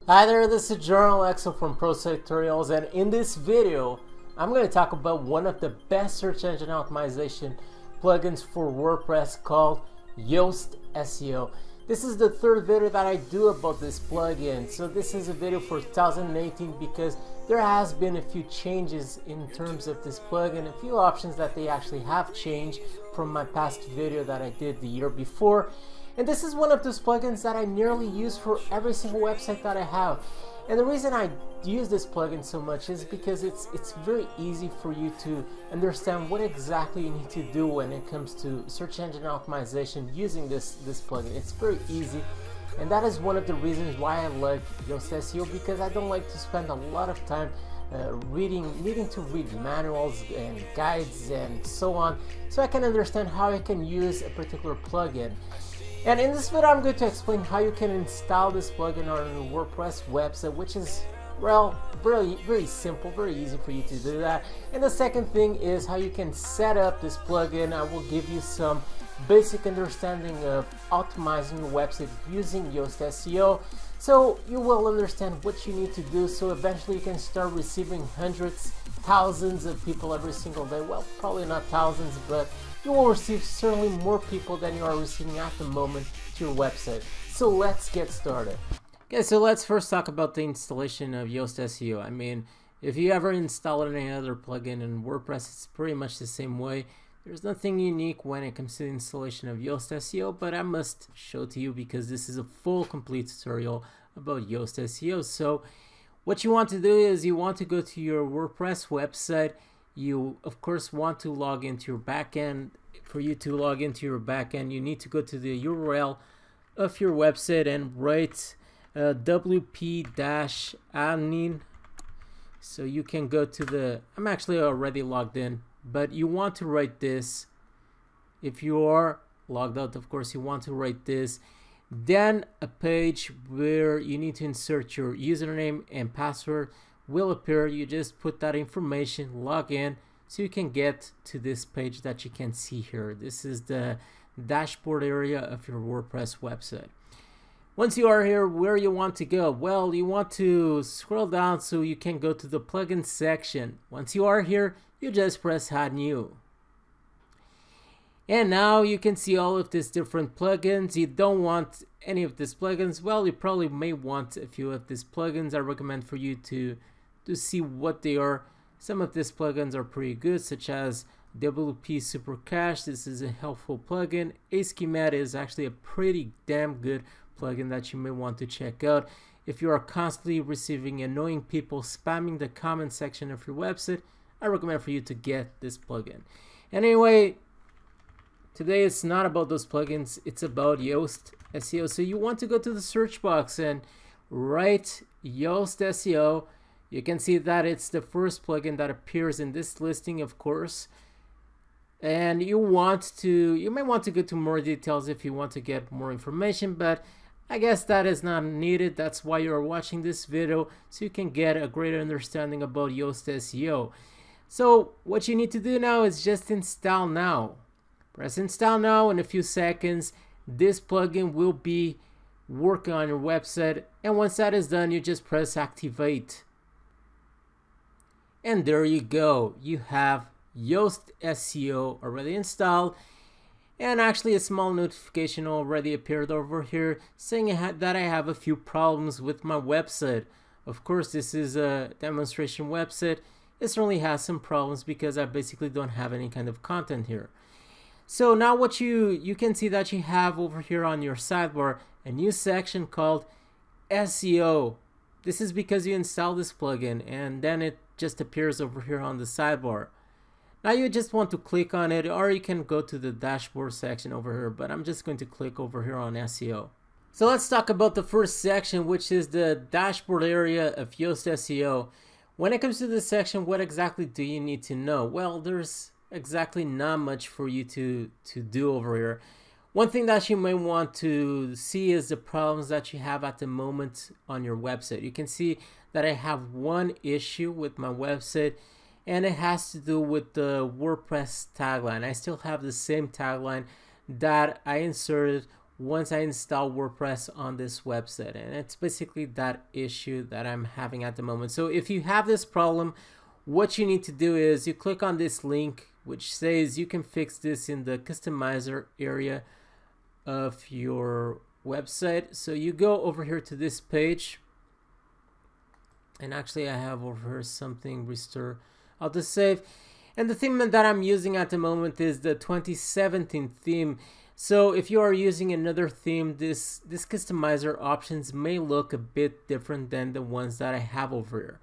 Hi there, this is Journal Exo from Pro Tutorials, and in this video I'm going to talk about one of the best search engine optimization plugins for WordPress called Yoast SEO. This is the third video that I do about this plugin, so this is a video for 2018 because there has been a few changes in terms of this plugin, a few options that they actually have changed from my past video that I did the year before. And this is one of those plugins that I nearly use for every single website that I have. And the reason I use this plugin so much is because it's very easy for you to understand what exactly you need to do when it comes to search engine optimization using this plugin. It's very easy, and that is one of the reasons why I like Yoast SEO, because I don't like to spend a lot of time needing to read manuals and guides and so on, so I can understand how I can use a particular plugin. And in this video I'm going to explain how you can install this plugin on your WordPress website, which is, well, very simple, very easy for you to do that. And the second thing is how you can set up this plugin. I will give you some basic understanding of optimizing your website using Yoast SEO, so you will understand what you need to do, so eventually you can start receiving hundreds, thousands of people every single day. Well, probably not thousands, but you will receive certainly more people than you are receiving at the moment to your website. So let's get started. Okay, so let's first talk about the installation of Yoast SEO. I mean, if you ever install any other plugin in WordPress, it's pretty much the same way. There's nothing unique when it comes to the installation of Yoast SEO, but I must show to you because this is a full complete tutorial about Yoast SEO. So what you want to do is you want to go to your WordPress website. You of course want to log into your backend. For you to log into your backend, you need to go to the URL of your website and write wp-admin. So you can go to the, I'm actually already logged in, but you want to write this. If you are logged out, of course, you want to write this. Then a page where you need to insert your username and password will appear. You just put that information, log in, so you can get to this page that you can see here. This is the dashboard area of your WordPress website. Once you are here, where you want to go? Well, you want to scroll down so you can go to the plugin section. Once you are here, you just press add new. And now you can see all of these different plugins. You don't want any of these plugins. Well, you probably may want a few of these plugins. I recommend for you to see what they are. Some of these plugins are pretty good, such as WP Super Cache. This is a helpful plugin. Schema is actually a pretty damn good plugin that you may want to check out. If you are constantly receiving annoying people spamming the comment section of your website, I recommend for you to get this plugin. Anyway, today it's not about those plugins, it's about Yoast SEO. So you want to go to the search box and write Yoast SEO. You can see that it's the first plugin that appears in this listing, of course. And you may want to go to more details if you want to get more information, but I guess that is not needed. That's why you're watching this video, so you can get a greater understanding about Yoast SEO. So what you need to do now is just install now. Press install now. In a few seconds, this plugin will be working on your website, and once that is done, you just press activate. And there you go. You have Yoast SEO already installed, and actually a small notification already appeared over here saying that I have a few problems with my website. Of course, this is a demonstration website. It certainly has some problems because I basically don't have any kind of content here. So now what you can see that you have over here on your sidebar a new section called SEO. This is because you installed this plugin, and then it just appears over here on the sidebar. Now you just want to click on it, or you can go to the dashboard section over here, but I'm just going to click over here on SEO. So let's talk about the first section, which is the dashboard area of Yoast SEO. When it comes to this section, what exactly do you need to know? Well, there's exactly not much for you to do over here. One thing that you may want to see is the problems that you have at the moment on your website. You can see that I have one issue with my website, and it has to do with the WordPress tagline. I still have the same tagline that I inserted once I install WordPress on this website. And it's basically that issue that I'm having at the moment. So if you have this problem, what you need to do is you click on this link which says you can fix this in the customizer area of your website. So you go over here to this page, and actually I have over here something restore auto save, and the theme that I'm using at the moment is the 2017 theme. So if you are using another theme, this customizer options may look a bit different than the ones that I have over here.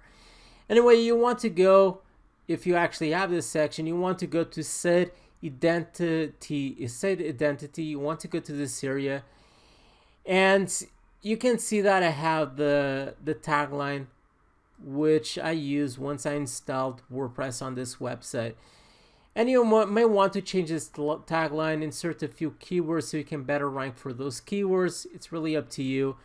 Anyway, you want to go, if you actually have this section, you want to go to site identity. You want to go to this area, and you can see that I have the tagline which I use once I installed WordPress on this website. And you may want to change this tagline, insert a few keywords so you can better rank for those keywords. It's really up to you.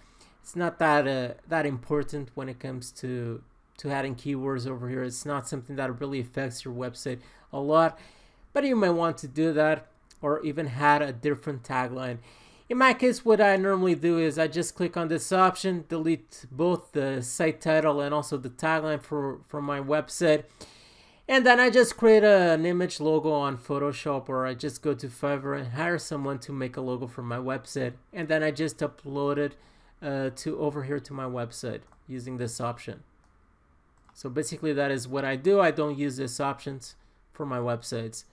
It's not that important when it comes to adding keywords over here. It's not something that really affects your website a lot, but you may want to do that, or even add a different tagline. In my case, what I normally do is I just click on this option, delete both the site title and also the tagline for my website. And then I just create an image logo on Photoshop, or I just go to Fiverr and hire someone to make a logo for my website. And then I just upload it over here to my website using this option. So basically that is what I do. I don't use these options for my websites.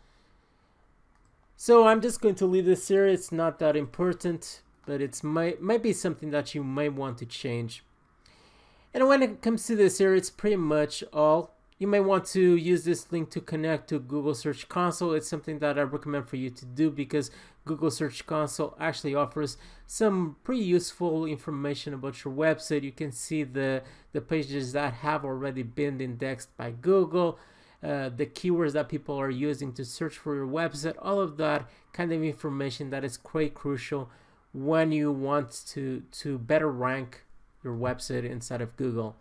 So I'm just going to leave this here. It's not that important, but it might be something that you might want to change. And when it comes to this here, it's pretty much all. You may want to use this link to connect to Google Search Console. It's something that I recommend for you to do because Google Search Console actually offers some pretty useful information about your website. You can see the pages that have already been indexed by Google, the keywords that people are using to search for your website, all of that kind of information that is quite crucial when you want to better rank your website inside of Google.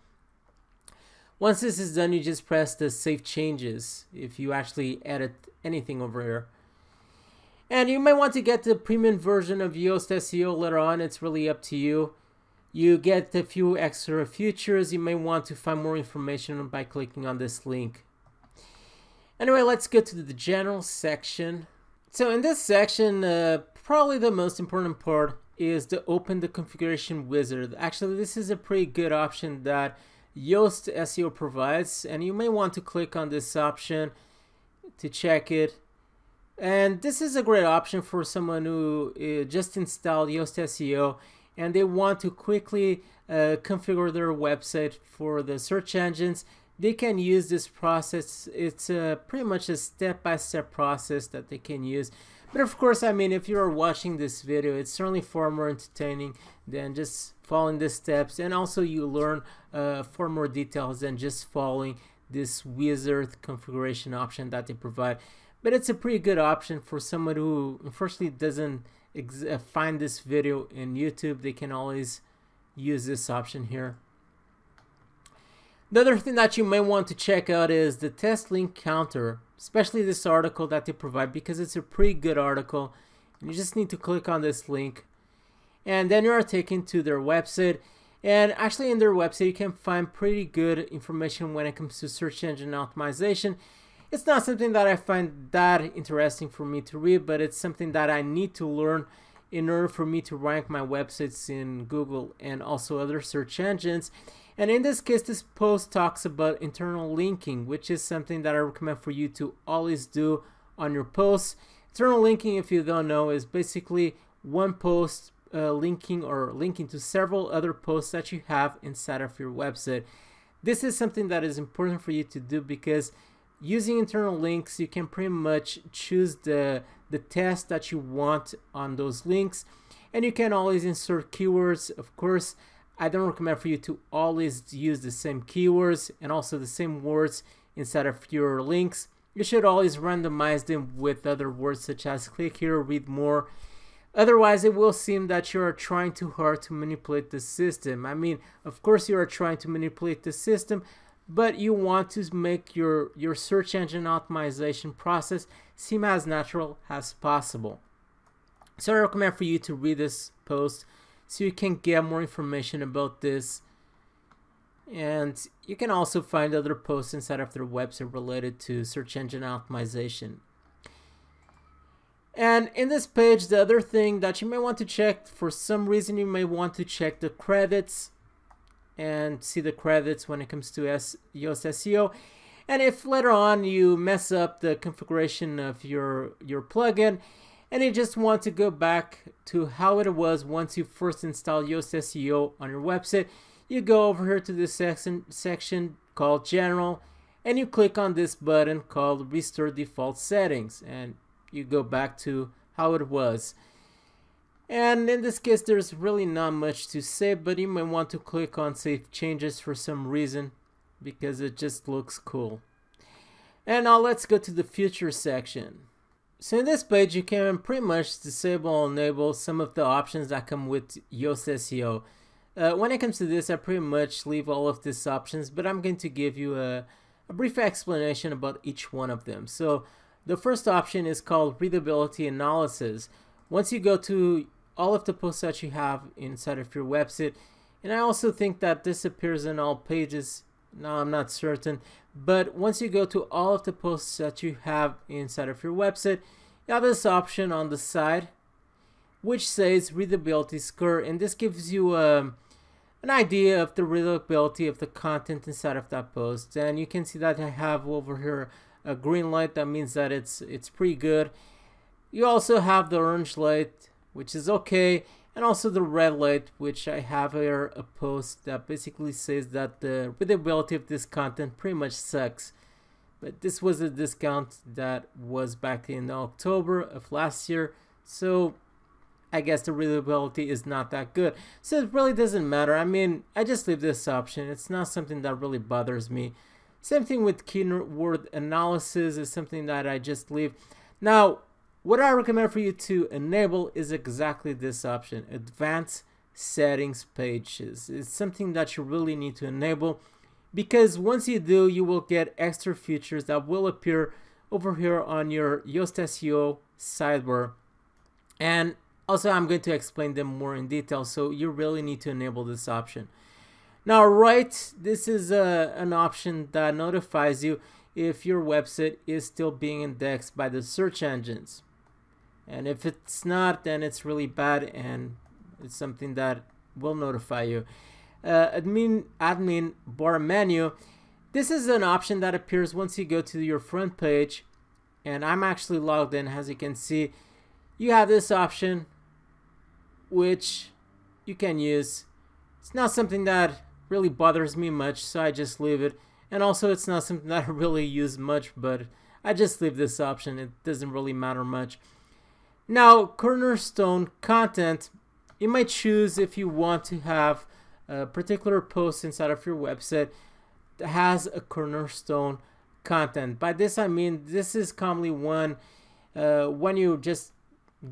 Once this is done, you just press the Save Changes if you actually edit anything over here. And you might want to get the premium version of Yoast SEO later on. It's really up to you. You get a few extra features. You may want to find more information by clicking on this link. Anyway, let's go to the general section. So in this section, probably the most important part is to open the configuration wizard. Actually, this is a pretty good option that Yoast SEO provides, and you may want to click on this option to check it. And this is a great option for someone who just installed Yoast SEO and they want to quickly configure their website for the search engines. They can use this process. It's pretty much a step-by-step process that they can use. But of course, I mean, if you're watching this video, it's certainly far more entertaining than just following the steps, and also you learn far more details than just following this wizard configuration option that they provide. But it's a pretty good option for someone who unfortunately doesn't find this video in YouTube. They can always use this option here. The other thing that you may want to check out is the test link counter, especially this article that they provide, because it's a pretty good article. And you just need to click on this link, and then you are taken to their website. And actually in their website you can find pretty good information when it comes to search engine optimization. It's not something that I find that interesting for me to read, but it's something that I need to learn in order for me to rank my websites in Google and also other search engines. And in this case, this post talks about internal linking, which is something that I recommend for you to always do on your posts. Internal linking, if you don't know, is basically one post linking to several other posts that you have inside of your website. This is something that is important for you to do because using internal links, you can pretty much choose the text that you want on those links, and you can always insert keywords. Of course, I don't recommend for you to always use the same keywords and also the same words inside of your links. You should always randomize them with other words such as click here, read more. Otherwise, it will seem that you are trying too hard to manipulate the system. I mean, of course you are trying to manipulate the system, but you want to make your search engine optimization process seem as natural as possible. So I recommend for you to read this post so you can get more information about this. And you can also find other posts inside of their website related to search engine optimization. And in this page, the other thing that you may want to check, for some reason you may want to check the credits and see the credits when it comes to Yoast SEO. And if later on you mess up the configuration of your plugin and you just want to go back to how it was once you first installed Yoast SEO on your website, you go over here to this section called General, and you click on this button called Restore Default Settings, and you go back to how it was. And in this case, there's really not much to say, but you may want to click on Save Changes for some reason, because it just looks cool. And now let's go to the Future section. So in this page, you can pretty much disable or enable some of the options that come with Yoast SEO. When it comes to this, I pretty much leave all of these options, but I'm going to give you a brief explanation about each one of them. So the first option is called Readability Analysis. Once you go to all of the posts that you have inside of your website, and I also think that this appears in all pages, now I'm not certain, but once you go to all of the posts that you have inside of your website, you have this option on the side which says Readability Score, and this gives you an idea of the readability of the content inside of that post. And you can see that I have over here a green light. That means that it's pretty good. You also have the orange light, which is okay, and also the red light, which I have here a post that basically says that the readability of this content pretty much sucks. But this was a discount that was back in October of last year, so I guess the readability is not that good. So it really doesn't matter. I mean, I just leave this option. It's not something that really bothers me. Same thing with keyword analysis is something that I just leave. Now, what I recommend for you to enable is exactly this option, Advanced Settings Pages. It's something that you really need to enable, because once you do, you will get extra features that will appear over here on your Yoast SEO sidebar. And also, I'm going to explain them more in detail, so you really need to enable this option. Now, this is an option that notifies you if your website is still being indexed by the search engines. And if it's not, then it's really bad, and it's something that will notify you. Admin bar menu. This is an option that appears once you go to your front page, and I'm actually logged in. As you can see, you have this option which you can use. It's not something that really bothers me much, so I just leave it. And also, it's not something that I really use much, but I just leave this option. It doesn't really matter much. Now, cornerstone content, you might choose if you want to have a particular post inside of your website that has a cornerstone content. By this I mean, this is commonly one when you just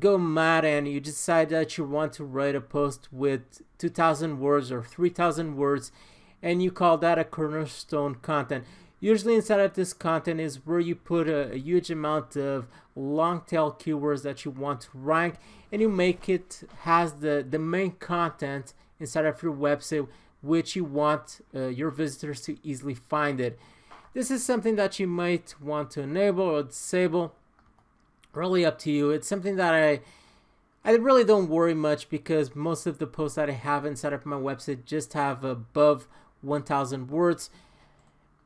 go mad and you decide that you want to write a post with 2,000 words or 3,000 words, and you call that a cornerstone content. Usually inside of this content is where you put a huge amount of long tail keywords that you want to rank, and you make it has the main content inside of your website which you want your visitors to easily find it. This is something that you might want to enable or disable. Really up to you. It's something that I really don't worry much, because most of the posts that I have inside of my website just have above 1,000 words.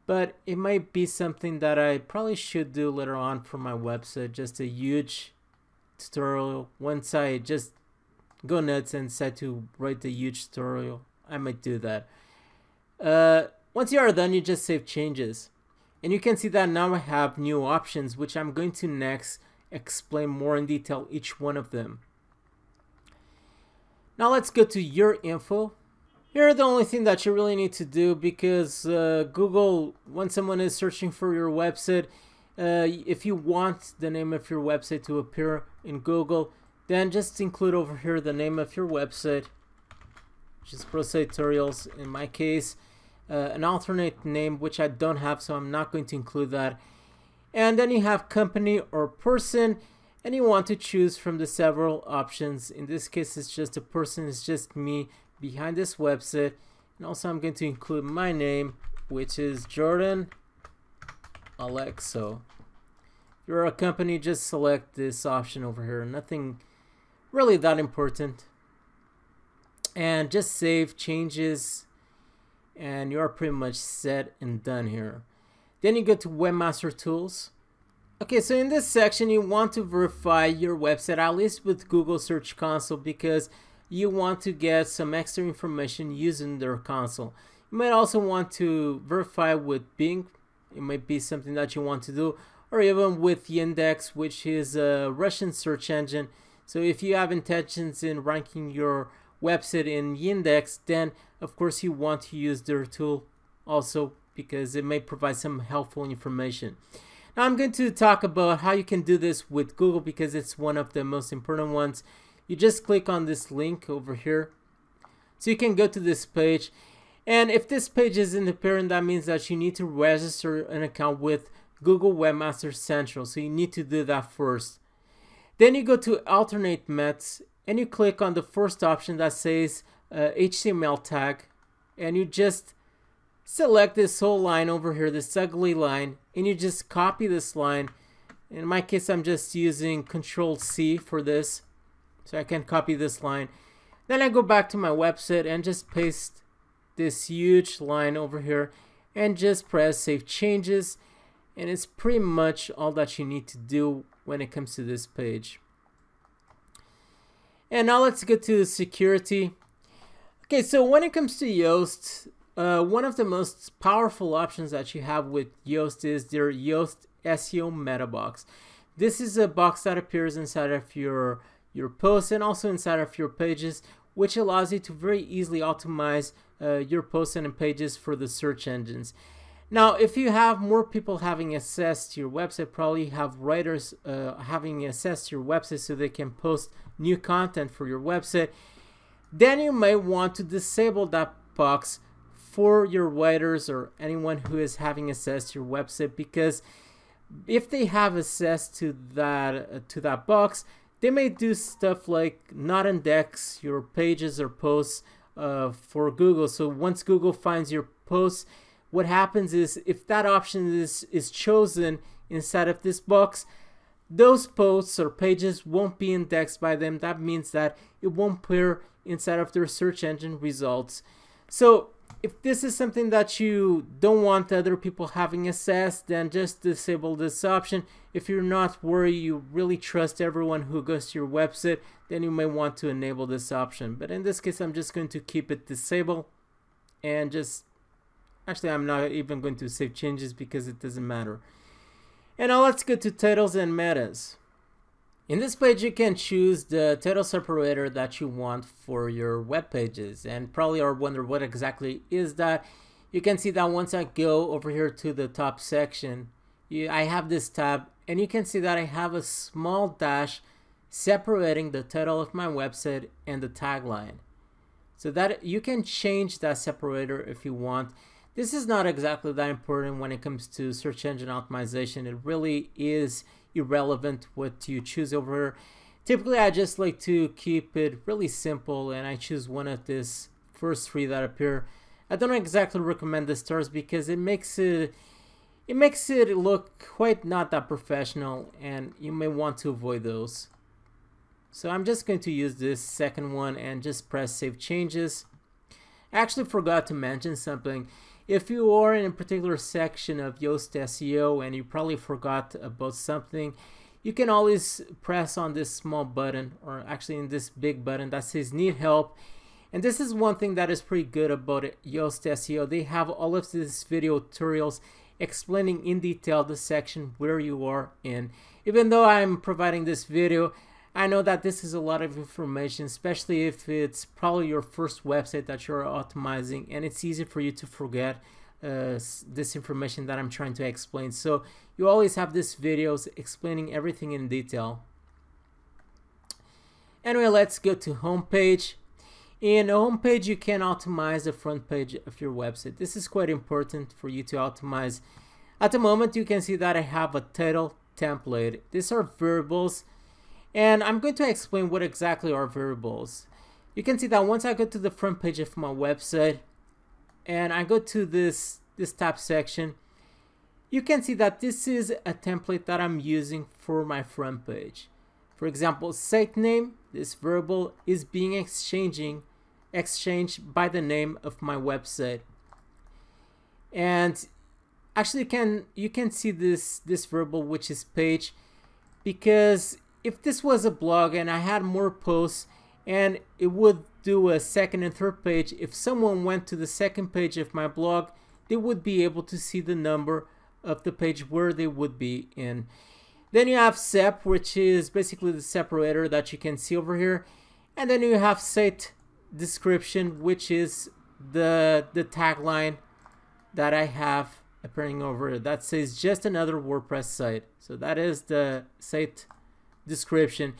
But it might be something that I probably should do later on for my website, just a huge tutorial. Once I just go nuts and decide to write the huge tutorial, I might do that. Once you are done, you just save changes. And you can see that now I have new options, which I'm going to next explain more in detail each one of them. Now let's go to your info. Here, the only thing that you really need to do, because Google, when someone is searching for your website, if you want the name of your website to appear in Google, then just include over here the name of your website, which is Pro Tutorials in my case, an alternate name which I don't have, so I'm not going to include that. And then you have company or person, and you want to choose from the several options. In this case, it's just a person, it's just me behind this website. And also I'm going to include my name, which is Jordan Alexo. If you're a company, just select this option over here. Nothing really that important. And just save changes, and you're pretty much set and done here. Then you go to Webmaster Tools. Okay, so in this section, you want to verify your website, at least with Google Search Console, because you want to get some extra information using their console. You might also want to verify with Bing. It might be something that you want to do, or even with Yandex, which is a Russian search engine. So if you have intentions in ranking your website in Yandex, then of course you want to use their tool also, because it may provide some helpful information. Now I'm going to talk about how you can do this with Google, because it's one of the most important ones. You just click on this link over here. So you can go to this page, and if this page isn't appearing, that means that you need to register an account with Google Webmaster Central. So you need to do that first. Then you go to alternate methods, and you click on the first option that says HTML tag, and you just select this whole line over here, this ugly line, and you just copy this line. In my case, I'm just using Control-C for this, so I can copy this line. Then I go back to my website and just paste this huge line over here and just press Save Changes, and it's pretty much all that you need to do when it comes to this page. And now let's get to security. Okay, so when it comes to Yoast, one of the most powerful options that you have with Yoast is their Yoast SEO Meta Box. This is a box that appears inside of your posts and also inside of your pages, which allows you to very easily optimize your posts and pages for the search engines. Now, if you have more people having access to your website, probably you have writers having access to your website so they can post new content for your website, then you may want to disable that box for your writers or anyone who is having access to your website, because if they have access to that box, they may do stuff like not index your pages or posts for Google. So once Google finds your posts, what happens is, if that option is chosen inside of this box, those posts or pages won't be indexed by them. That means that it won't appear inside of their search engine results. So if this is something that you don't want other people having access, then just disable this option. If you're not worried, you really trust everyone who goes to your website, then you may want to enable this option. But in this case, I'm just going to keep it disabled, and actually, I'm not even going to save changes because it doesn't matter. And now let's go to titles and metas. In this page, you can choose the title separator that you want for your web pages, and probably are wondering what exactly is that. You can see that once I go over here to the top section, I have this tab, and you can see that I have a small dash separating the title of my website and the tagline. So that you can change that separator if you want. This is not exactly that important when it comes to search engine optimization. It really is irrelevant what you choose over here. Typically, I just like to keep it really simple, and I choose one of these first three that appear. I don't exactly recommend the stars because it makes it look quite not that professional, and you may want to avoid those. So I'm just going to use this second one and just press Save Changes. I actually forgot to mention something. If you are in a particular section of Yoast SEO and you probably forgot about something, you can always press on this small button, or actually in this big button that says Need Help. And this is one thing that is pretty good about Yoast SEO. They have all of these video tutorials explaining in detail the section where you are in. Even though I'm providing this video, I know that this is a lot of information, especially if it's probably your first website that you're optimizing, and it's easy for you to forget this information that I'm trying to explain. So you always have these videos explaining everything in detail. Anyway, let's go to homepage. In a homepage, you can optimize the front page of your website. This is quite important for you to optimize. At the moment, you can see that I have a title template. These are variables. And I'm going to explain what exactly are variables. You can see that once I go to the front page of my website and I go to this tab section, you can see that this is a template that I'm using for my front page. For example, site name, this variable is being exchanged by the name of my website. And actually you can see this variable, which is page, because if this was a blog and I had more posts and it would do a second and third page, if someone went to the second page of my blog, they would be able to see the number of the page where they would be in. Then you have sep, which is basically the separator that you can see over here. And then you have site description, which is the tagline that I have appearing over here that says just another WordPress site. So that is the site description.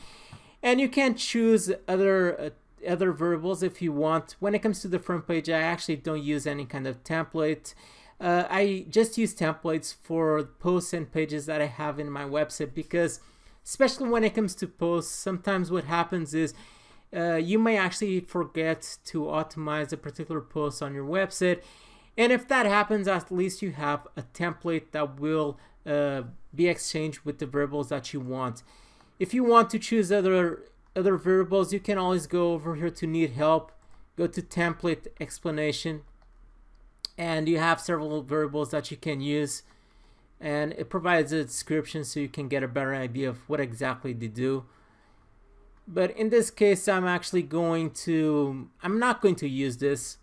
And you can choose other variables if you want. When it comes to the front page, I actually don't use any kind of template. I just use templates for posts and pages that I have in my website, because especially when it comes to posts, sometimes what happens is you may actually forget to optimize a particular post on your website. And if that happens, at least you have a template that will be exchanged with the variables that you want. If you want to choose other variables, you can always go over here to need help, go to template explanation, and you have several variables that you can use, and it provides a description so you can get a better idea of what exactly they do. But in this case, I'm not going to use this.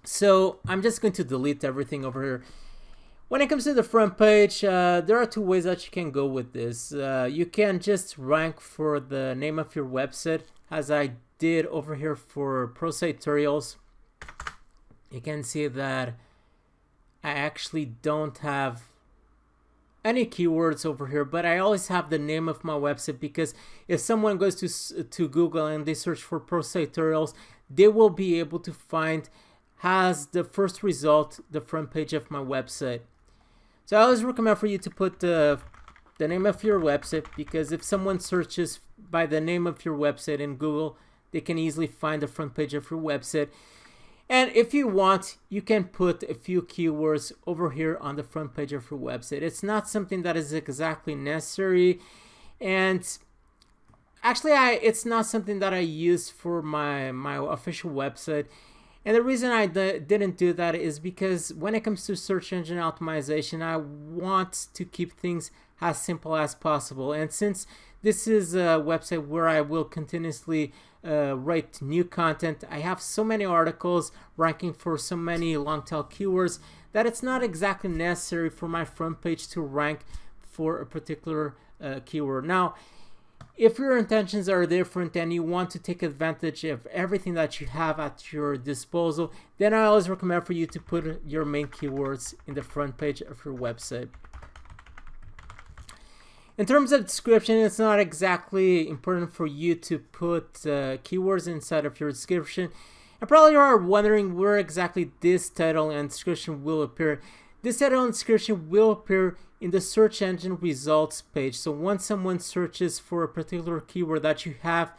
So I'm just going to delete everything over here. When it comes to the front page, there are two ways that you can go with this. You can just rank for the name of your website, as I did over here for Pro Site Tutorials. You can see that I actually don't have any keywords over here, but I always have the name of my website, because if someone goes to Google and they search for Pro Site Tutorials, they will be able to find as the first result the front page of my website. So I always recommend for you to put the name of your website, because if someone searches by the name of your website in Google, they can easily find the front page of your website. And if you want, you can put a few keywords over here on the front page of your website. It's not something that is exactly necessary, and actually it's not something that I use for my official website. And the reason I didn't do that is because when it comes to search engine optimization, I want to keep things as simple as possible. And since this is a website where I will continuously write new content, I have so many articles ranking for so many long tail keywords that it's not exactly necessary for my front page to rank for a particular keyword. Now, if your intentions are different and you want to take advantage of everything that you have at your disposal, then I always recommend for you to put your main keywords in the front page of your website. In terms of description, it's not exactly important for you to put keywords inside of your description. And probably you are wondering where exactly this title and description will appear. This title and description will appear in the search engine results page. So once someone searches for a particular keyword that you have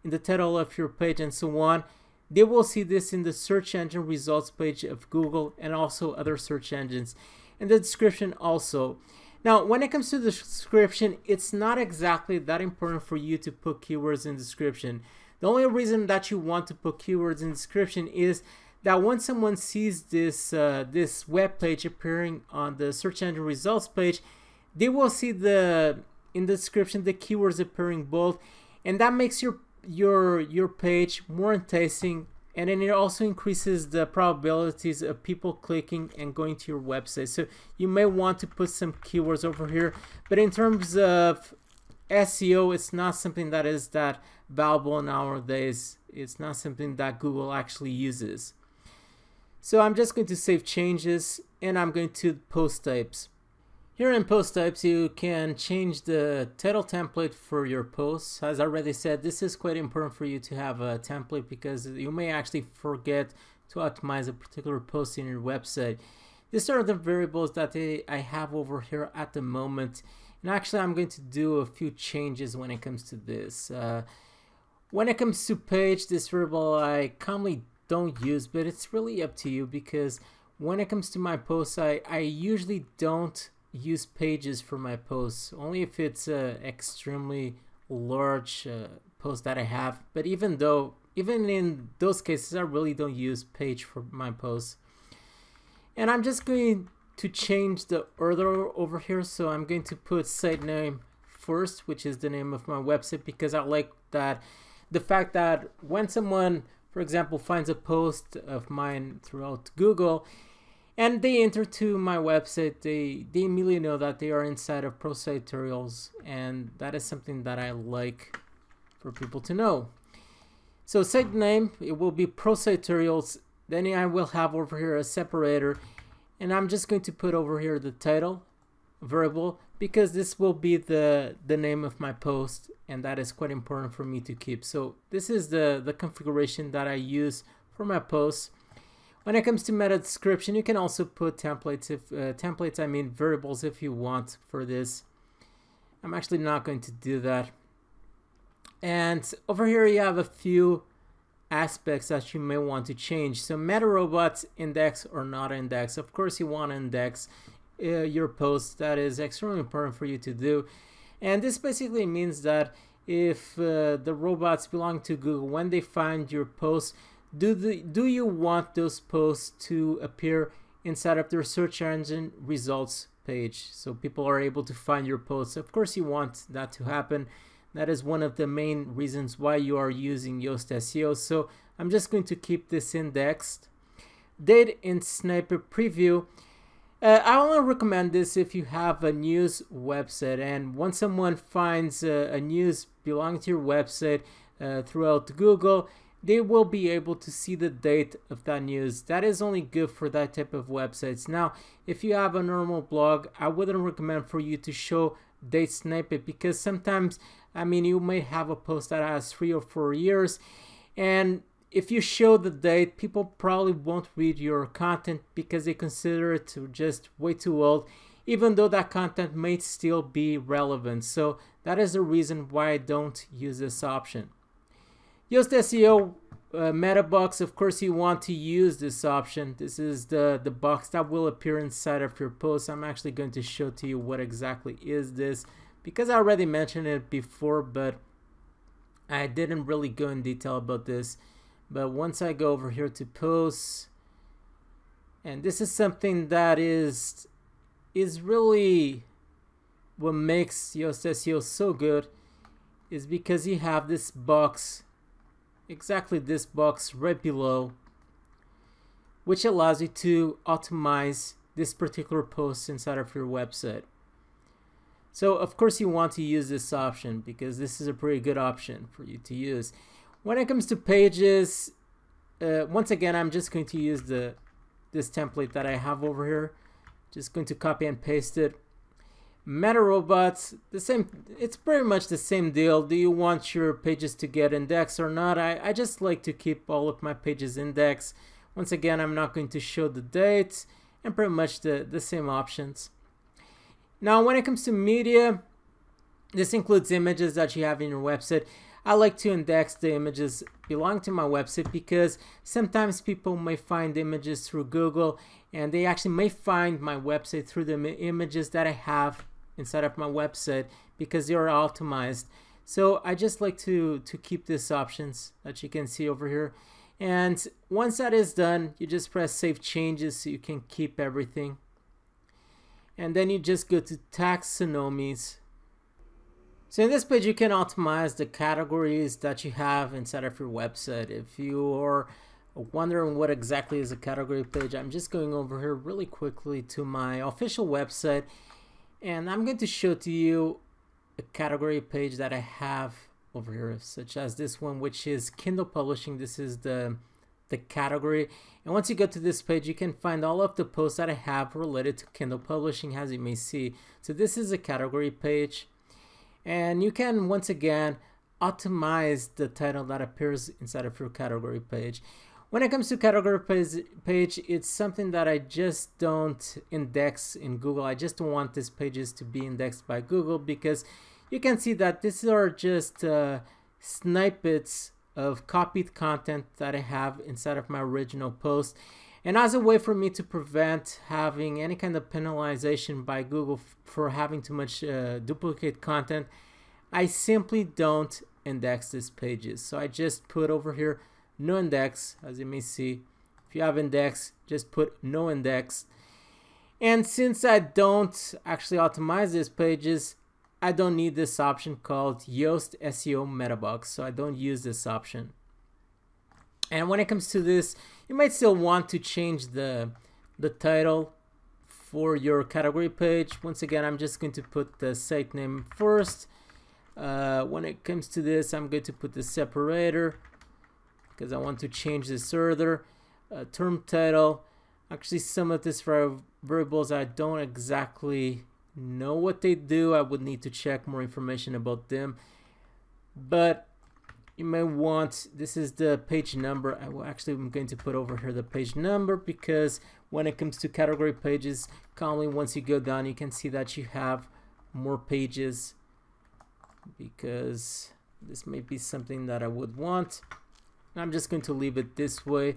in the title of your page and so on, they will see this in the search engine results page of Google and also other search engines. And the description also. Now, when it comes to the description, it's not exactly that important for you to put keywords in description. The only reason that you want to put keywords in description is that when someone sees this this web page appearing on the search engine results page, they will see in the description the keywords appearing bold, and that makes your page more enticing, and then it also increases the probabilities of people clicking and going to your website. So you may want to put some keywords over here, but in terms of SEO, it's not something that is that valuable nowadays. It's not something that Google actually uses. So I'm just going to save changes, and I'm going to post types. Here in post types, you can change the title template for your posts. As I already said, this is quite important for you to have a template, because you may actually forget to optimize a particular post in your website. These are the variables that I have over here at the moment. And actually I'm going to do a few changes when it comes to this. When it comes to page, this variable I commonly don't use, but it's really up to you, because when it comes to my posts, I usually don't use pages for my posts, only if it's a extremely large post that I have. But even in those cases, I really don't use page for my posts. And I'm just going to change the order over here. So I'm going to put site name first, which is the name of my website, because I like that the fact that when someone, for example, finds a post of mine throughout Google and they enter to my website, they immediately know that they are inside of Pro Site Tutorials, and that is something that I like for people to know. So site name, it will be Pro Site Tutorials. Then I will have over here a separator, and I'm just going to put over here the title variable, because this will be the name of my post, and that is quite important for me to keep. So this is the configuration that I use for my posts. When it comes to meta description, you can also put templates, I mean variables, if you want for this. I'm actually not going to do that. And over here you have a few aspects that you may want to change. So meta robots, index or not index. Of course you want to index your post. That is extremely important for you to do. And this basically means that if the robots belong to Google, when they find your post, do you want those posts to appear inside of their search engine results page, so people are able to find your posts? Of course you want that to happen. That is one of the main reasons why you are using Yoast SEO. So I'm just going to keep this indexed. Date in sniper preview. I only recommend this if you have a news website, and when someone finds a news belonging to your website throughout Google, they will be able to see the date of that news. That is only good for that type of websites. Now, if you have a normal blog, I wouldn't recommend for you to show date snippet, because sometimes, I mean, you may have a post that has 3 or 4 years, and if you show the date, people probably won't read your content because they consider it to just way too old, even though that content may still be relevant. So that is the reason why I don't use this option. Yoast SEO meta box, of course you want to use this option. This is the box that will appear inside of your post. I'm actually going to show to you what exactly is this, because I already mentioned it before, but I didn't really go in detail about this. But once I go over here to posts, and this is something that is really what makes Yoast SEO so good, is because you have this box, exactly this box right below, which allows you to optimize this particular post inside of your website. So of course you want to use this option, because this is a pretty good option for you to use. When it comes to pages, once again, I'm just going to use this template that I have over here. Just going to copy and paste it. Meta robots, the same. It's pretty much the same deal. Do you want your pages to get indexed or not? I just like to keep all of my pages indexed. Once again, I'm not going to show the dates, and pretty much the same options. Now, when it comes to media, this includes images that you have in your website. I like to index the images belong to my website, because sometimes people may find images through Google, and they actually may find my website through the images that I have inside of my website, because they are optimized. So I just like to keep these options that you can see over here. And once that is done, you just press save changes so you can keep everything. And then you just go to taxonomies. So in this page, you can optimize the categories that you have inside of your website. If you are wondering what exactly is a category page, I'm just going over here really quickly to my official website, and I'm going to show to you a category page that I have over here, such as this one, which is Kindle Publishing. This is the category, and once you go to this page, you can find all of the posts that I have related to Kindle Publishing, as you may see. So this is a category page. And you can, once again, optimize the title that appears inside of your category page. When it comes to category page, it's something that I just don't index in Google. I just don't want these pages to be indexed by Google, because you can see that these are just snippets of copied content that I have inside of my original post. And as a way for me to prevent having any kind of penalization by Google for having too much duplicate content, I simply don't index these pages. So I just put over here no index. As you may see, if you have index, just put no index. And since I don't actually optimize these pages, I don't need this option called Yoast SEO Box, so I don't use this option. And when it comes to this, you might still want to change the title for your category page. Once again, I'm just going to put the site name first. When it comes to this, I'm going to put the separator because I want to change this further. Term title. Actually, some of these variables I don't exactly know what they do. I would need to check more information about them. But you may want, this is the page number. I'm going to put over here the page number, because when it comes to category pages, commonly once you go down, you can see that you have more pages, because this may be something that I would want. I'm just going to leave it this way,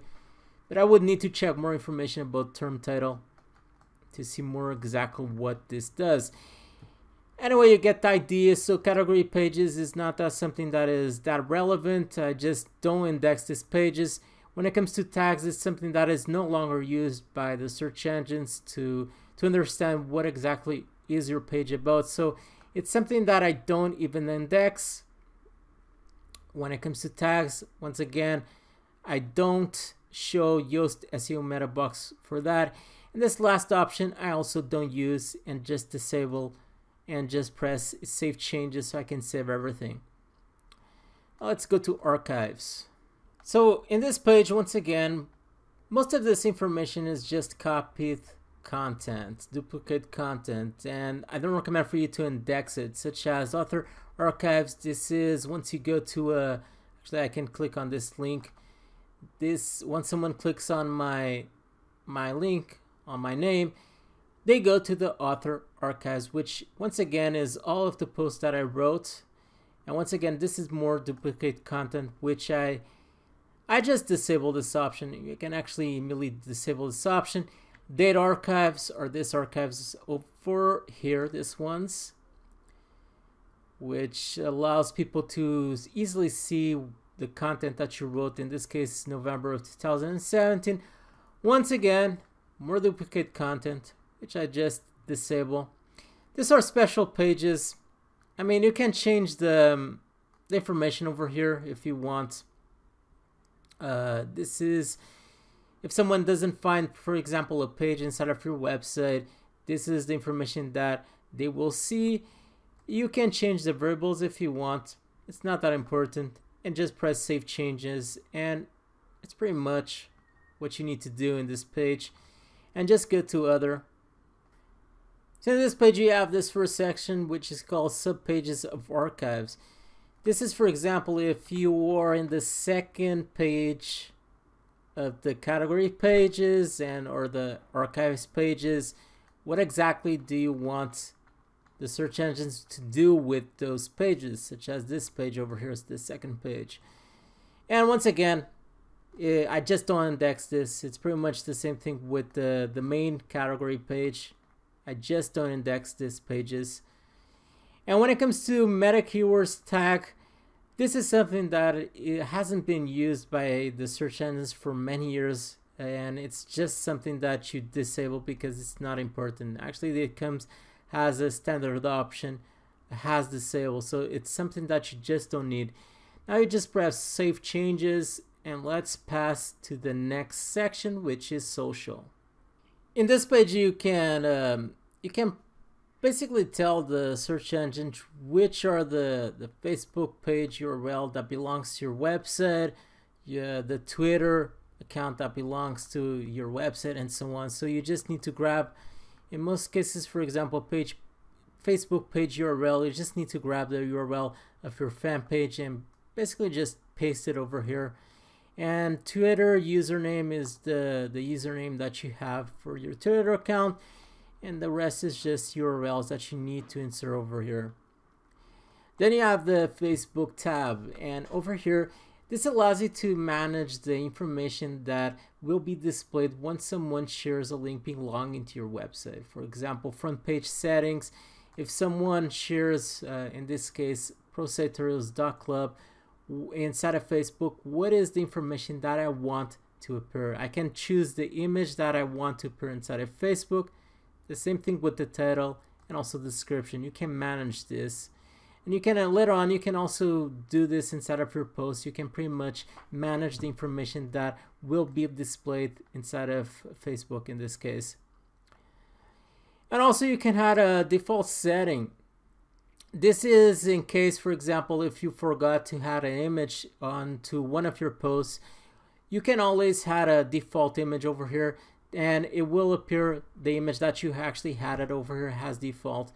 but I would need to check more information about term title to see more exactly what this does. Anyway, you get the idea. So category pages is not something that is that relevant. I just don't index these pages. When it comes to tags, it's something that is no longer used by the search engines to understand what exactly is your page about. So it's something that I don't even index. When it comes to tags, once again, I don't show Yoast SEO Box for that. And this last option I also don't use, and just disable and just press save changes so I can save everything. Now let's go to archives. So in this page, once again, most of this information is just copied content, duplicate content, and I don't recommend for you to index it, such as author archives. This is once you go to actually I can click on this link. Once someone clicks on my link on my name, they go to the author archives, which once again is all of the posts that I wrote. And once again, this is more duplicate content, which I just disable this option. You can actually immediately disable this option. Date archives are this archives over here, this ones, which allows people to easily see the content that you wrote. In this case, November of 2017. Once again, more duplicate content, which I just disable. These are special pages. I mean, you can change the information over here if you want. This is if someone doesn't find, for example, a page inside of your website, this is the information that they will see. You can change the variables if you want. It's not that important. And just press save changes, and it's pretty much what you need to do in this page. And just go to other. So in this page you have this first section, which is called subpages of archives. This is, for example, if you are in the second page of the category pages or the archives pages, what exactly do you want the search engines to do with those pages, such as this page over here is the second page. And once again, I just don't index this. It's pretty much the same thing with the main category page. I just don't index these pages. And when it comes to meta keywords tag, this is something that it hasn't been used by the search engines for many years, and it's just something that you disable because it's not important. Actually, it has a standard option, has disable, so it's something that you just don't need. Now you just press save changes, and let's pass to the next section, which is social. In this page you can basically tell the search engine which are the Facebook page URL that belongs to your website, the Twitter account that belongs to your website, and so on. So you just need to grab, in most cases, for example, Facebook page URL, you just need to grab the URL of your fan page and basically just paste it over here. And Twitter username is the username that you have for your Twitter account, and the rest is just URLs that you need to insert over here. Then you have the Facebook tab, and over here this allows you to manage the information that will be displayed once someone shares a link belonging to your website. For example, front page settings. If someone shares, in this case, prositutorials.club inside of Facebook, what is the information that I want to appear? I can choose the image that I want to appear inside of Facebook. The same thing with the title and also the description. You can manage this. And you can, later on, you can also do this inside of your post. You can pretty much manage the information that will be displayed inside of Facebook in this case. And also you can add a default setting. This is in case, for example, if you forgot to add an image onto one of your posts, you can always add a default image over here, and it will appear the image that you actually had it over here as default.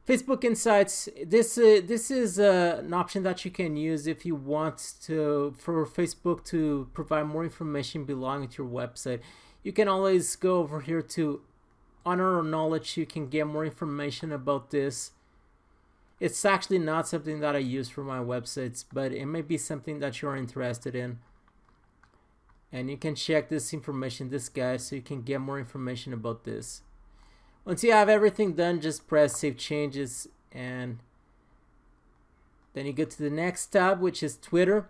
Facebook Insights, this is an option that you can use if you want to, for Facebook to provide more information belonging to your website. You can always go over here to Honor or Knowledge. You can get more information about this. It's actually not something that I use for my websites, but it may be something that you're interested in. And you can check this information, this guide, so you can get more information about this. Once you have everything done, just press Save Changes, and then you go to the next tab, which is Twitter.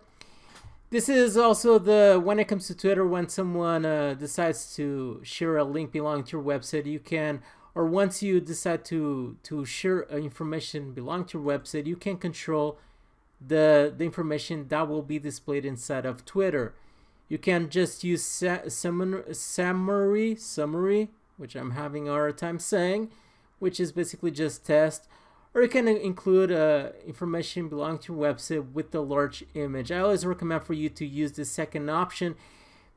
This is also when it comes to Twitter, when someone decides to share a link belonging to your website, you can, or once you decide to share information belonging to your website, you can control the information that will be displayed inside of Twitter. You can just use summary, which I'm having a hard time saying, which is basically just test, or you can include information belonging to your website with the large image. I always recommend for you to use the second option,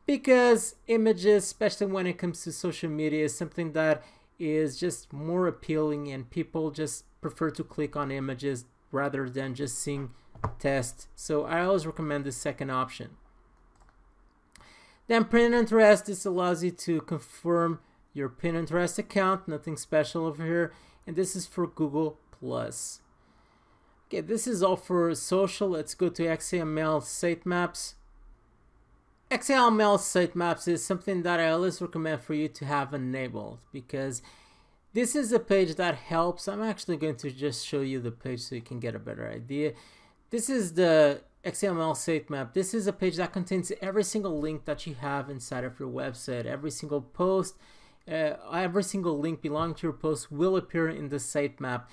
because images, especially when it comes to social media, is something that is just more appealing, and people just prefer to click on images rather than just seeing text. So I always recommend the second option. Then Pinterest, this allows you to confirm your Pinterest account, nothing special over here, and this is for Google+. Okay, this is all for social. Let's go to XML sitemaps. XML sitemaps is something that I always recommend for you to have enabled, because this is a page that helps. I'm actually going to just show you the page so you can get a better idea. This is the XML sitemap. This is a page that contains every single link that you have inside of your website, every single post. Every single link belonging to your post will appear in the sitemap.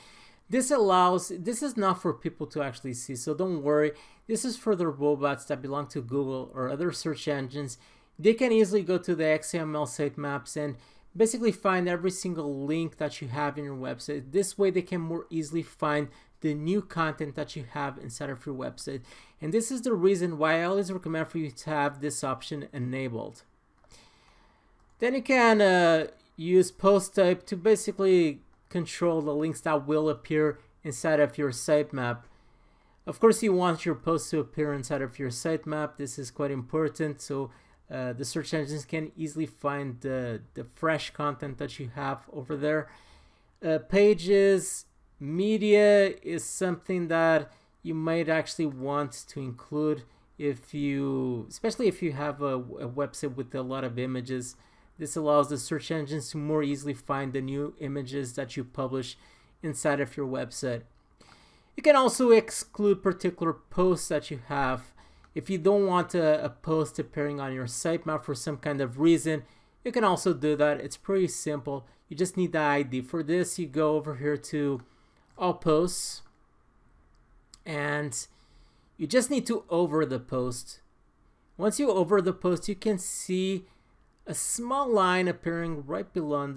This is not for people to actually see, so don't worry. This is for the robots that belong to Google or other search engines. They can easily go to the XML sitemaps and basically find every single link that you have in your website. This way they can more easily find the new content that you have inside of your website. And this is the reason why I always recommend for you to have this option enabled. Then you can use post type to basically control the links that will appear inside of your sitemap. Of course, you want your post to appear inside of your sitemap. This is quite important, so the search engines can easily find the fresh content that you have over there. Pages, media is something that you might actually want to include especially if you have a website with a lot of images. This allows the search engines to more easily find the new images that you publish inside of your website. You can also exclude particular posts that you have. If you don't want a post appearing on your sitemap for some kind of reason, you can also do that. It's pretty simple. You just need the ID. For this, you go over here to All Posts, and you just need to over the post. Once you over the post, you can see a small line appearing right below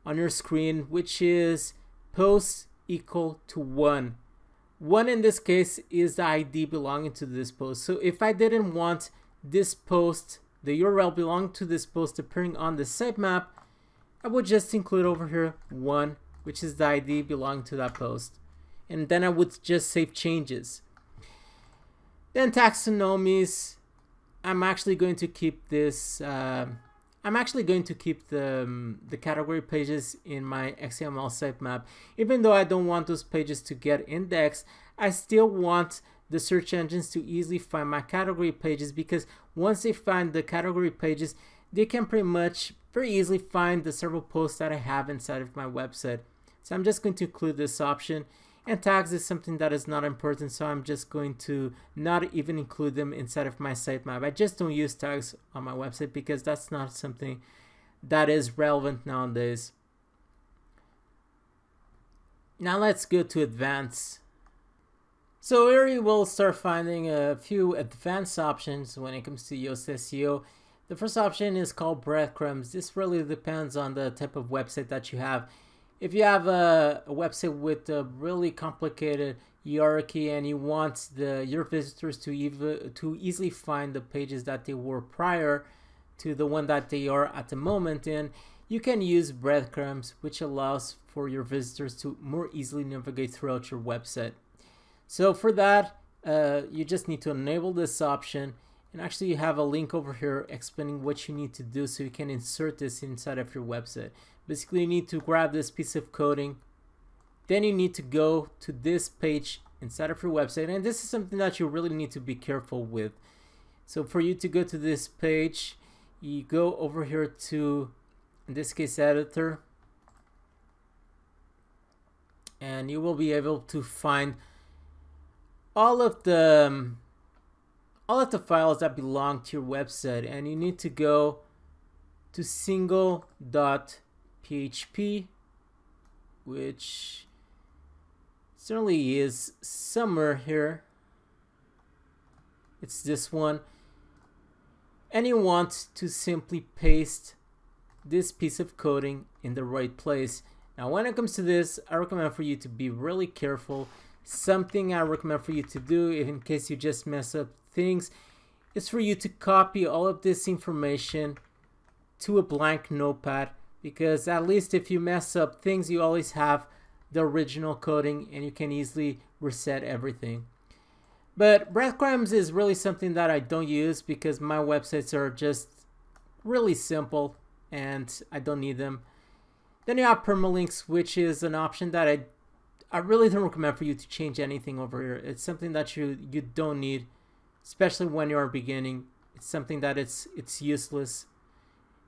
on your screen, which is post equal to 1. 1 in this case is the ID belonging to this post. So if I didn't want this post, the URL belonging to this post appearing on the sitemap, I would just include over here 1, which is the ID belonging to that post. And then I would just save changes. Then taxonomies. I'm actually going to keep this. I'm actually going to keep the category pages in my XML sitemap. Even though I don't want those pages to get indexed, I still want the search engines to easily find my category pages, because once they find the category pages, they can pretty much very easily find the several posts that I have inside of my website. So I'm just going to include this option. And tags is something that is not important, so I'm just going to not even include them inside of my sitemap. I just don't use tags on my website because that's not something that is relevant nowadays. Now let's go to advanced. So here you will start finding a few advanced options when it comes to Yoast SEO. The first option is called breadcrumbs. This really depends on the type of website that you have. If you have a website with a really complicated hierarchy and you want your visitors to easily find the pages that they were prior to the one that they are at the moment in, you can use breadcrumbs, which allows for your visitors to more easily navigate throughout your website. So for that, you just need to enable this option, and actually you have a link over here explaining what you need to do so you can insert this inside of your website. Basically, you need to grab this piece of coding, then you need to go to this page inside of your website, and this is something that you really need to be careful with. So for you to go to this page, you go over here to, in this case, editor, and you will be able to find all of the files that belong to your website, and you need to go to single.php, which certainly is somewhere here. It's this one, and you want to simply paste this piece of coding in the right place. Now when it comes to this, I recommend for you to be really careful. Something I recommend for you to do in case you just mess up things is for you to copy all of this information to a blank notepad, because at least if you mess up things, you always have the original coding and you can easily reset everything. But breadcrumbs is really something that I don't use because my websites are just really simple and I don't need them. Then you have permalinks, which is an option that I really don't recommend for you to change anything over here. It's something that you don't need, especially when you're beginning. It's something that it's useless,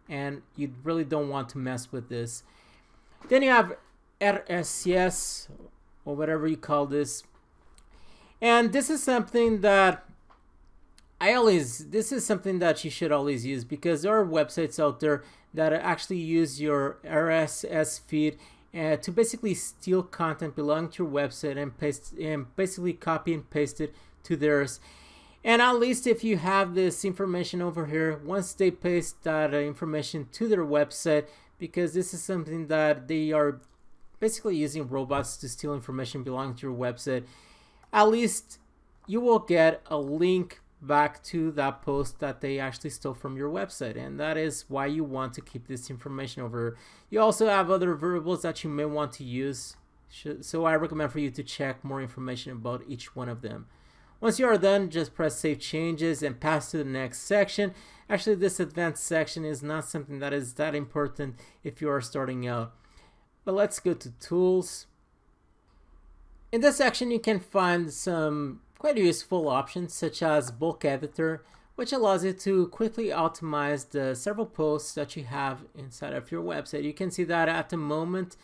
and you really don't want to mess with this. Then you have RSS, or whatever you call this, and this is something that this is something that you should always use, because there are websites out there that actually use your RSS feed to basically steal content belonging to your website and basically copy and paste it to theirs. And at least if you have this information over here, once they paste that information to their website, because this is something that they are basically using robots to steal information belonging to your website, at least you will get a link back to that post that they actually stole from your website, and that is why you want to keep this information over here. You also have other variables that you may want to use, so I recommend for you to check more information about each one of them. Once you are done, just press Save Changes and pass to the next section. Actually, this advanced section is not something that is that important if you are starting out. But let's go to Tools. In this section, you can find some quite useful options such as Bulk Editor, which allows you to quickly optimize the several posts that you have inside of your website. You can see that at the moment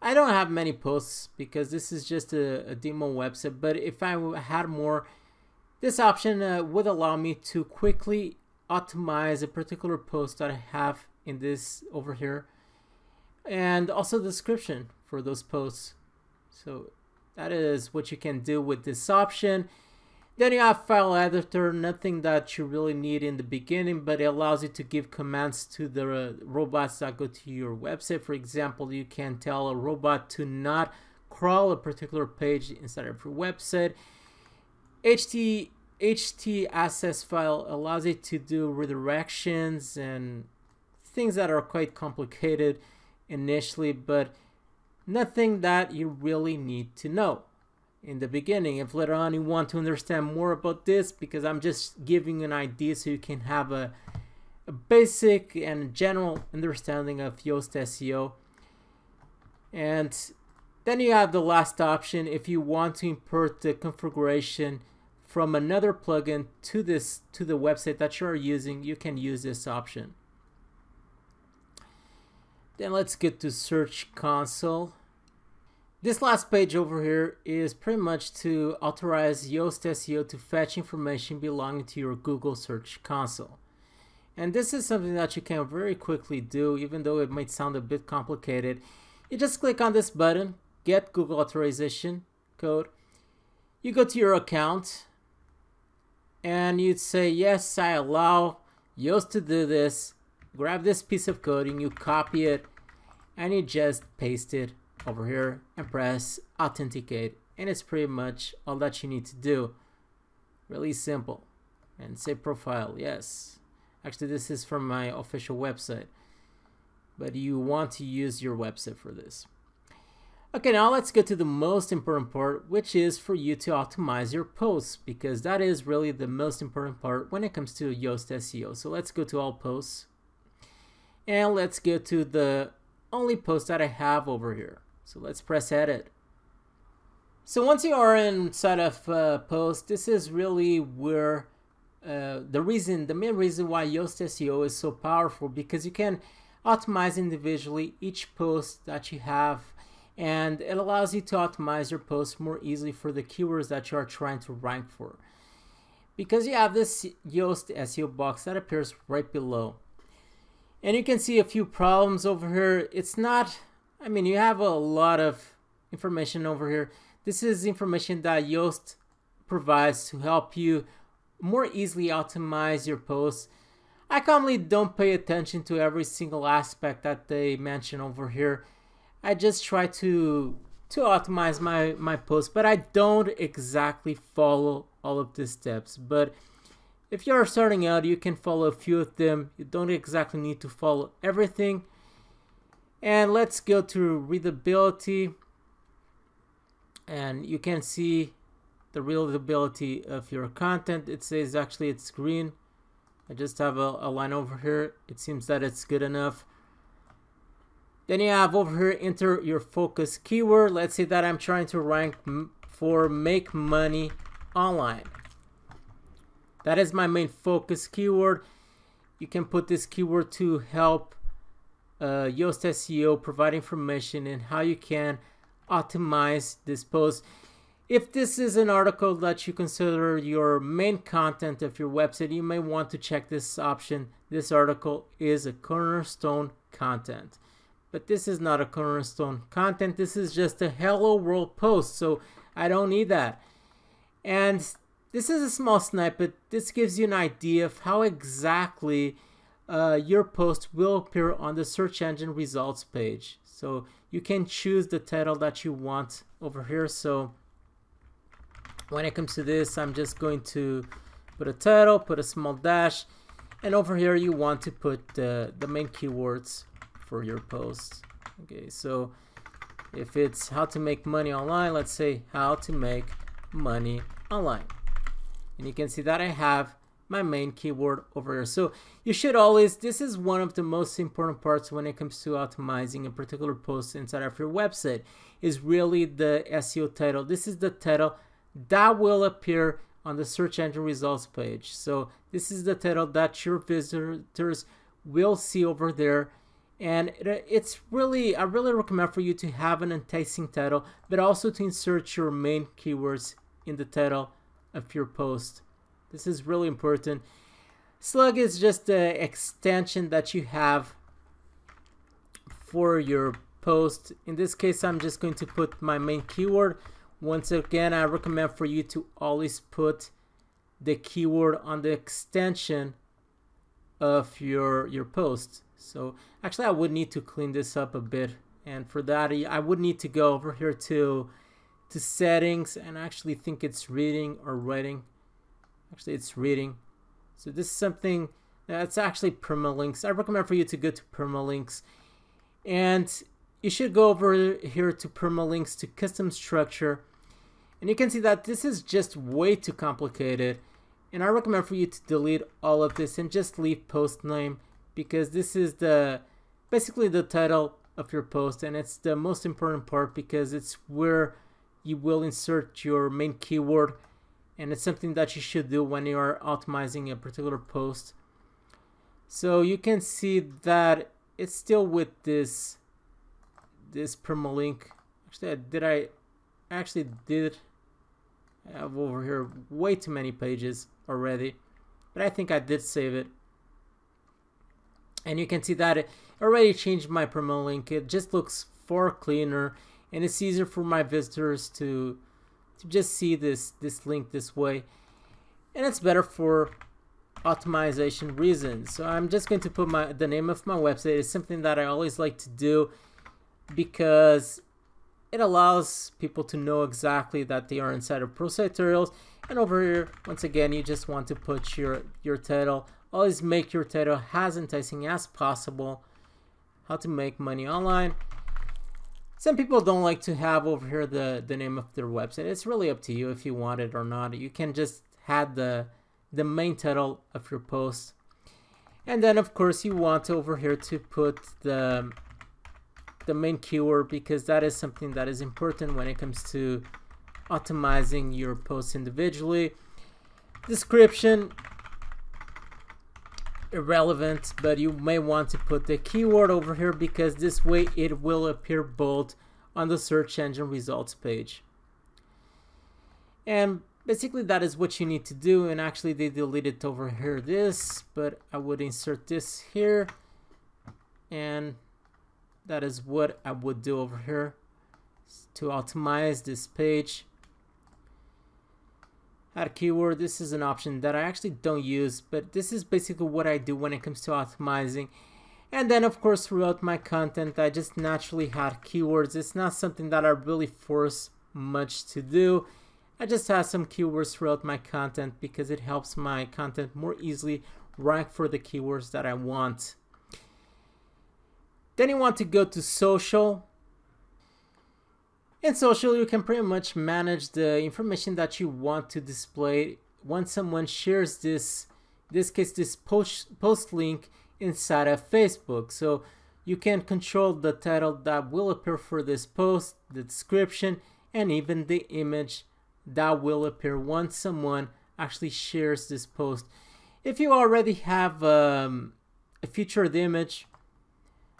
I don't have many posts because this is just a demo website, but if I had more, this option would allow me to quickly optimize a particular post that I have in this over here, and also the description for those posts. So that is what you can do with this option. Then you have File Editor, nothing that you really need in the beginning, but it allows you to give commands to the robots that go to your website. For example, you can tell a robot to not crawl a particular page inside of your website. HTAccess file allows you to do redirections and things that are quite complicated initially, but nothing that you really need to know. in the beginning. If later on you want to understand more about this, because I'm just giving you an idea so you can have a basic and general understanding of Yoast SEO. And then you have the last option. If you want to import the configuration from another plugin to the website that you are using, you can use this option. Then let's get to Search Console. This last page over here is pretty much to authorize Yoast SEO to fetch information belonging to your Google Search Console. And this is something that you can very quickly do, even though it might sound a bit complicated. You just click on this button, Get Google Authorization Code. You go to your account and you'd say, yes, I allow Yoast to do this. Grab this piece of code and you copy it and you just paste it over here and press Authenticate. And it's pretty much all that you need to do. Really simple. And say profile, yes. Actually, this is from my official website, but you want to use your website for this. Okay, now let's get to the most important part, which is for you to optimize your posts, because that is really the most important part when it comes to Yoast SEO. So let's go to all posts and let's go to the only post that I have over here. So let's press edit. So once you are inside of post, this is really where the main reason why Yoast SEO is so powerful, because you can optimize individually each post that you have, and it allows you to optimize your posts more easily for the keywords that you are trying to rank for. Because you have this Yoast SEO box that appears right below. And you can see a few problems over here. It's not, I mean, you have a lot of information over here. This is information that Yoast provides to help you more easily optimize your posts. I commonly don't pay attention to every single aspect that they mention over here. I just try to optimize my posts, but I don't exactly follow all of these steps. But if you're starting out, you can follow a few of them. You don't exactly need to follow everything. And let's go to readability, and you can see the readability of your content. It says actually it's green. I just have a line over here. It seems that it's good enough. Then you have over here, enter your focus keyword. Let's say that I'm trying to rank for make money online. That is my main focus keyword. You can put this keyword to help Yoast SEO provide information in how you can optimize this post. If this is an article that you consider your main content of your website, you may want to check this option. This article is a cornerstone content. But this is not a cornerstone content. This is just a hello world post, so I don't need that. And this is a small snippet. This gives you an idea of how exactly your post will appear on the search engine results page. So you can choose the title that you want over here. So when it comes to this, I'm just going to put a title, put a small dash, and over here you want to put the main keywords for your post. Okay, so if it's how to make money online, let's say how to make money online. And you can see that I have my main keyword over here. So you should always, this is one of the most important parts when it comes to optimizing a particular post inside of your website, is really the SEO title. This is the title that will appear on the search engine results page. So this is the title that your visitors will see over there. And it's really, I really recommend for you to have an enticing title, but also to insert your main keywords in the title of your post. This is really important. Slug is just the extension that you have for your post. In this case, I'm just going to put my main keyword. Once again, I recommend for you to always put the keyword on the extension of your post. So actually I would need to clean this up a bit, and for that I would need to go over here to settings, and I actually think it's reading or writing. Actually it's reading. So this is something that's actually permalinks. I recommend for you to go to permalinks, and you should go over here to permalinks to custom structure, And you can see that this is just way too complicated. And I recommend for you to delete all of this and just leave post name, because this is basically the title of your post, and it's the most important part because it's where you will insert your main keyword, and it's something that you should do when you are optimizing a particular post. So you can see that it's still with this permalink. Actually, I did have over here way too many pages already, but I think I did save it. And you can see that it already changed my permalink. It just looks far cleaner, and it's easier for my visitors to just see this link this way, and it's better for optimization reasons. So I'm just going to put the name of my website. It's something that I always like to do because it allows people to know exactly that they are inside of Pro Site Tutorials. And over here, once again, you just want to put your title. Always make your title as enticing as possible. How to make money online. Some people don't like to have over here the name of their website. It's really up to you if you want it or not. You can just add the main title of your post. And then of course you want over here to put the main keyword, because that is something that is important when it comes to optimizing your posts individually. Description, irrelevant, but you may want to put the keyword over here because this way it will appear bold on the search engine results page. And basically that is what you need to do. And actually they deleted over here but I would insert this here, and that is what I would do over here to optimize this page. Add keyword. This is an option that I actually don't use, but this is basically what I do when it comes to optimizing. And then of course throughout my content I just naturally add keywords. It's not something that I really force much to do. I just add some keywords throughout my content because it helps my content more easily rank for the keywords that I want. Then you want to go to social. In social, you can pretty much manage the information that you want to display when someone shares this post link inside of Facebook. So you can control the title that will appear for this post, the description, and even the image that will appear once someone actually shares this post. If you already have a featured image,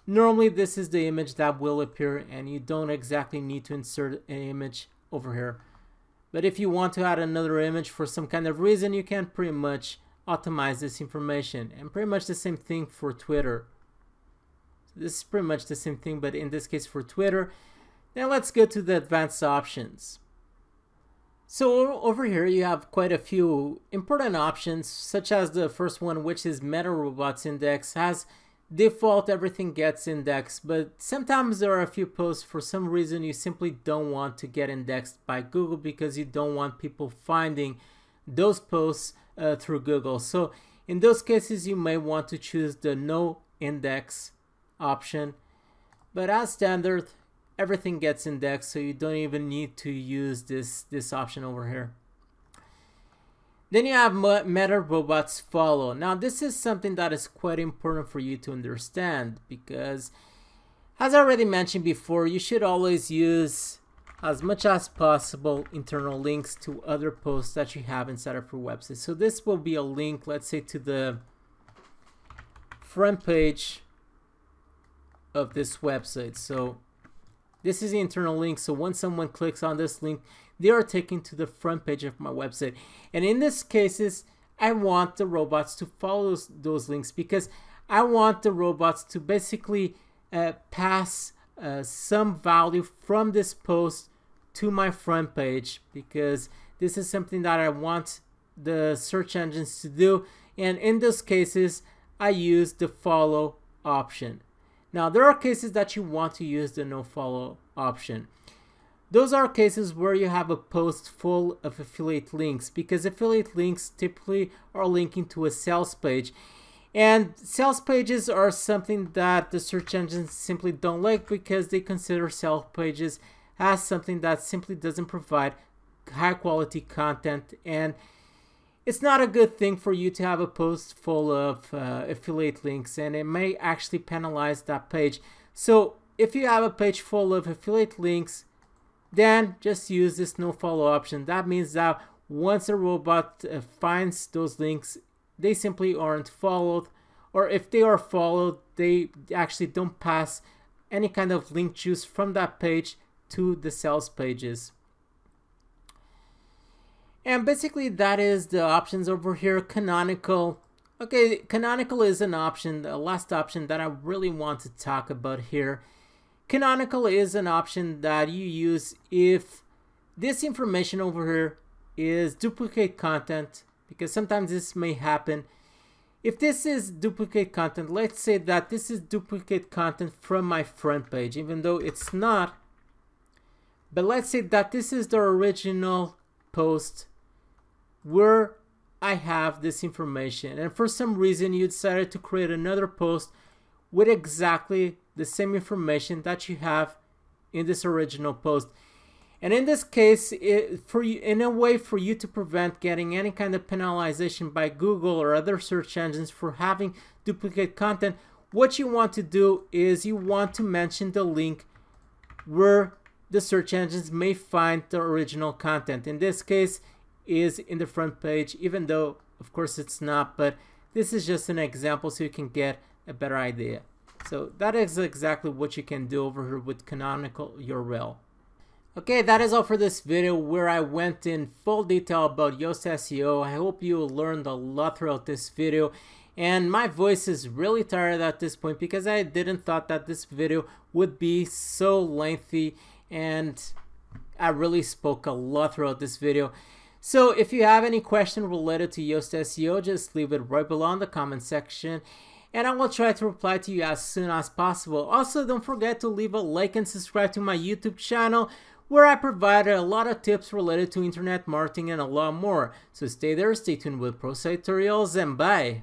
normally this is the image that will appear, and you don't exactly need to insert an image over here. But if you want to add another image for some kind of reason, you can pretty much optimize this information. And pretty much the same thing for Twitter. So this is pretty much the same thing, but in this case for Twitter. Now let's go to the advanced options. So over here you have quite a few important options, such as the first one, which is Meta Robots Index. Has default everything gets indexed, but sometimes there are a few posts for some reason you simply don't want to get indexed by Google because you don't want people finding those posts through Google. So in those cases you may want to choose the no index option, but as standard everything gets indexed, so you don't even need to use this option over here. Then you have Meta Robots Follow. Now this is something that is quite important for you to understand, because as I already mentioned before, you should always use as much as possible internal links to other posts that you have inside of your website. So this will be a link, let's say, to the front page of this website. So this is the internal link. So when someone clicks on this link, they are taken to the front page of my website. And in this cases, I want the robots to follow those links, because I want the robots to basically pass some value from this post to my front page, because this is something that I want the search engines to do. And in those cases, I use the follow option. Now there are cases that you want to use the no follow option. Those are cases where you have a post full of affiliate links, because affiliate links typically are linking to a sales page. And sales pages are something that the search engines simply don't like, because they consider sales pages as something that simply doesn't provide high quality content, and it's not a good thing for you to have a post full of affiliate links, and it may actually penalize that page. So if you have a page full of affiliate links, then just use this no follow option. That means that once a robot finds those links, they simply aren't followed, or if they are followed, they actually don't pass any kind of link juice from that page to the sales pages. And basically that is the options over here. Canonical. Okay, canonical is an option, the last option that I really want to talk about here. Canonical is an option that you use if this information over here is duplicate content, because sometimes this may happen. If this is duplicate content, let's say that this is duplicate content from my front page, even though it's not, but let's say that this is the original post where I have this information, and for some reason you decided to create another post with exactly the same information that you have in this original post. And in this case, in a way for you to prevent getting any kind of penalization by Google or other search engines for having duplicate content, what you want to do is you want to mention the link where the search engines may find the original content. In this case is in the front page, even though of course it's not, but this is just an example so you can get a better idea. So that is exactly what you can do over here with canonical URL. Okay, that is all for this video where I went in full detail about Yoast SEO. I hope you learned a lot throughout this video, and my voice is really tired at this point because I didn't thought that this video would be so lengthy, and I really spoke a lot throughout this video. So if you have any question related to Yoast SEO, just leave it right below in the comment section, and I will try to reply to you as soon as possible. Also, don't forget to leave a like and subscribe to my YouTube channel, where I provide a lot of tips related to internet marketing and a lot more. So stay there, stay tuned with Pro Site Tutorials, and bye!